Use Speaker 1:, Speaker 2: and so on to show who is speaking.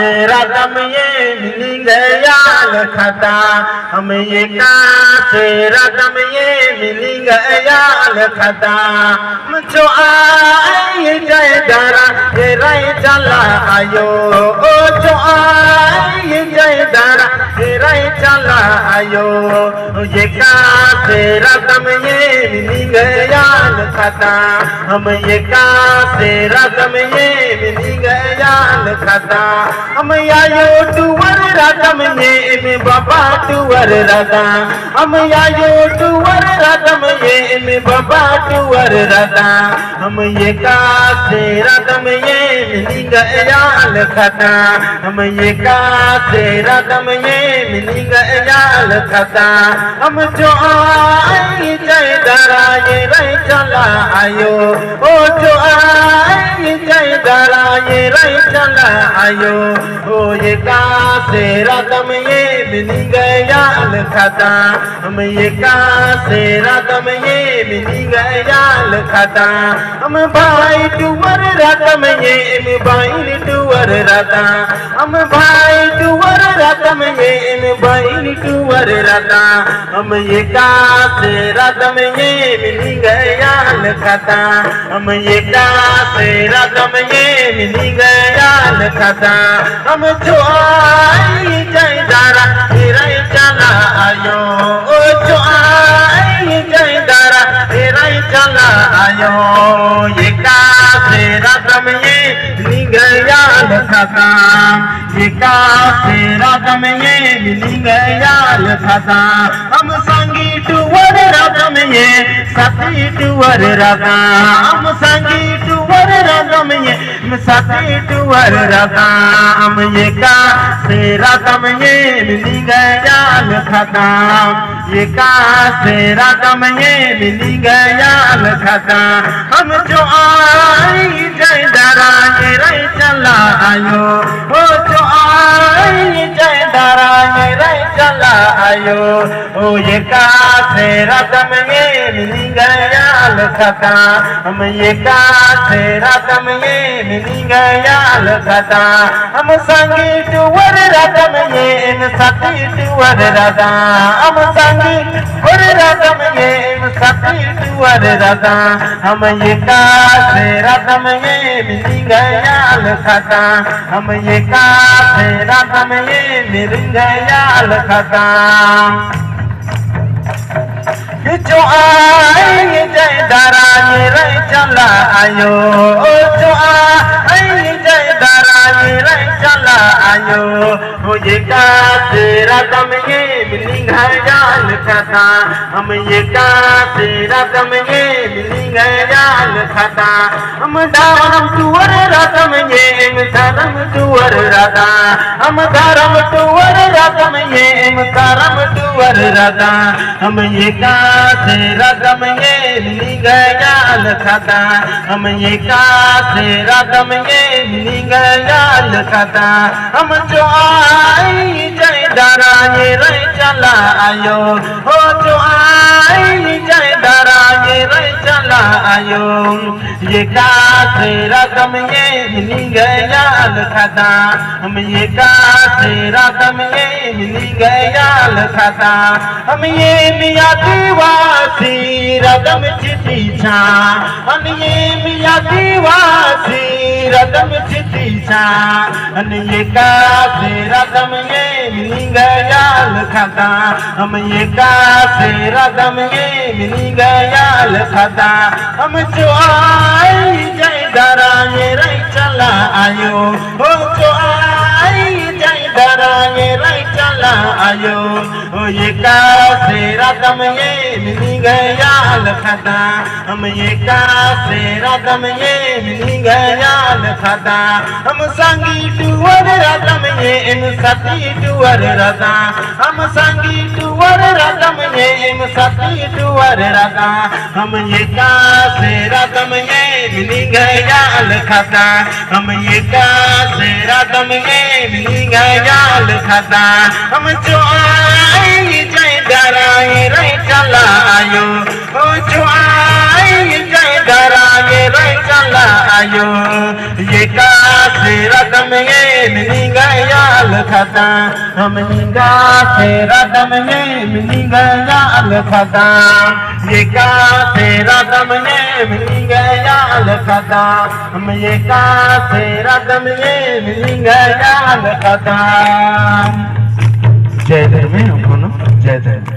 Speaker 1: रकम ये मिल गया लखता हम ये कासे रकम ये मिल गया लखता मुझो आई जय दरा ये रही चला आयो ओ जो आई जय दरा ये रही चला आयो ये कासे रकम ये मिल गया लखता हम ये कासे रकम ये मिल गया लखता हम आयो टूवर रकम ये में बाबा टूवर रदा हम आयो टूवर रकम ये में बाबा टूवर रदा हम ये कासे रकम ये मिल गया लखता हम ये कासे रकम ये मिल गया लखता हम जो आई जय दरा ये रही चला आयो ओ जो आई जय दरा ये रही चला आयो ओ ये कासे रकम ये मिल गया लखता हम ये कासे रकम ये मिल गया लखता हम भाई टूवर रकम ये में भाई टूवर रता हम भाई टूवर रकम ये में भाई टूवर रता हम ये कासे रकम ये मिल गया लखता हम ये कासे रकम ये मिल गया लखता हम जो आई जय दरा तेरा चला आयो ओ जो आई जय दरा तेरा चला आयो ये कासे रकम ये मिल गया लखता ये कासे रकम ये मिल गया लखता हम संगी टूवर रकम ये सती टूवर रका हम संगी टूवर रकम ये सती टूवर रका हम ये कासे रकम ये मिल गया लखता ये कासे रकम ये मिल गया लखता हम जो आई जय दरा ये रही चला आयो ओ जो आई जय दरा ये रही चला आयो ओ ये कासे रकम ये मिल गया लखता हम ये कासे रकम ये मिल गया लखता हम संगी टूवर रकम ये इन सती टूवर रदा हम संगी टूवर रकम ये इन सती टूवर रदा हम ये कासे रकम ये मिल गया लखता हम ये कासे रकम ये मिल गया लखता जो आई जय दरा ये रही चला आयो ओ जो आई जय दरा ये रही चला आयो ओ ये कासे रकम ये मिल गया लखता हम ये कासे रकम ये मिल गया लखता हम धर्म टूवर रकम ये धर्म टूवर रदा हम धर्म टूवर रकम ये धर्म टूवर रदा हम ये कासे रकम ये मिल गया लखता हम ये कासे रकम ये मिल गया लखता हम जो आई जय दरा ये रही चला आयो हो जो आई जय दरा ये रही चला आयो ये कासे रकम ये मिल गया लखता हम ये कासे रकम ये मिल गया लखता हम ये मियां दीवासी रकम चिट्ठी छा हम ये मियां दीवासी रकम चिट्ठी छा हम ये कासे रकम ये मिल गया लखता हम ये कासे रकम ये मिल गया लखता हम जो आई जय दरा ये रही चला आयो हो जो आई जय दरा ये रही चला आयो ओ ये कासे रकम ये मिल गया लखता हम ये कासे रकम ये मिल गया लखता हम संगी टूवर रकम ये इन सती टूवर रदा हम संगी टूवर रकम ये इन सती टूवर रदा हम ये कासे रकम ये मिल गया लखता हम ये कासे रकम ये मिल गया लखता हम जो आई जय दरा ये रही चला आयो ओ जो आई जय दरा ये रही चला आयो ये कासे रकम ये मिल गया खता हम निगा तेरा दम ये मिली गया खता ये का तेरा दम ये मिली गया खता हम ये का तेरा दम ये मिली गया खता जय धर्म जय धर्म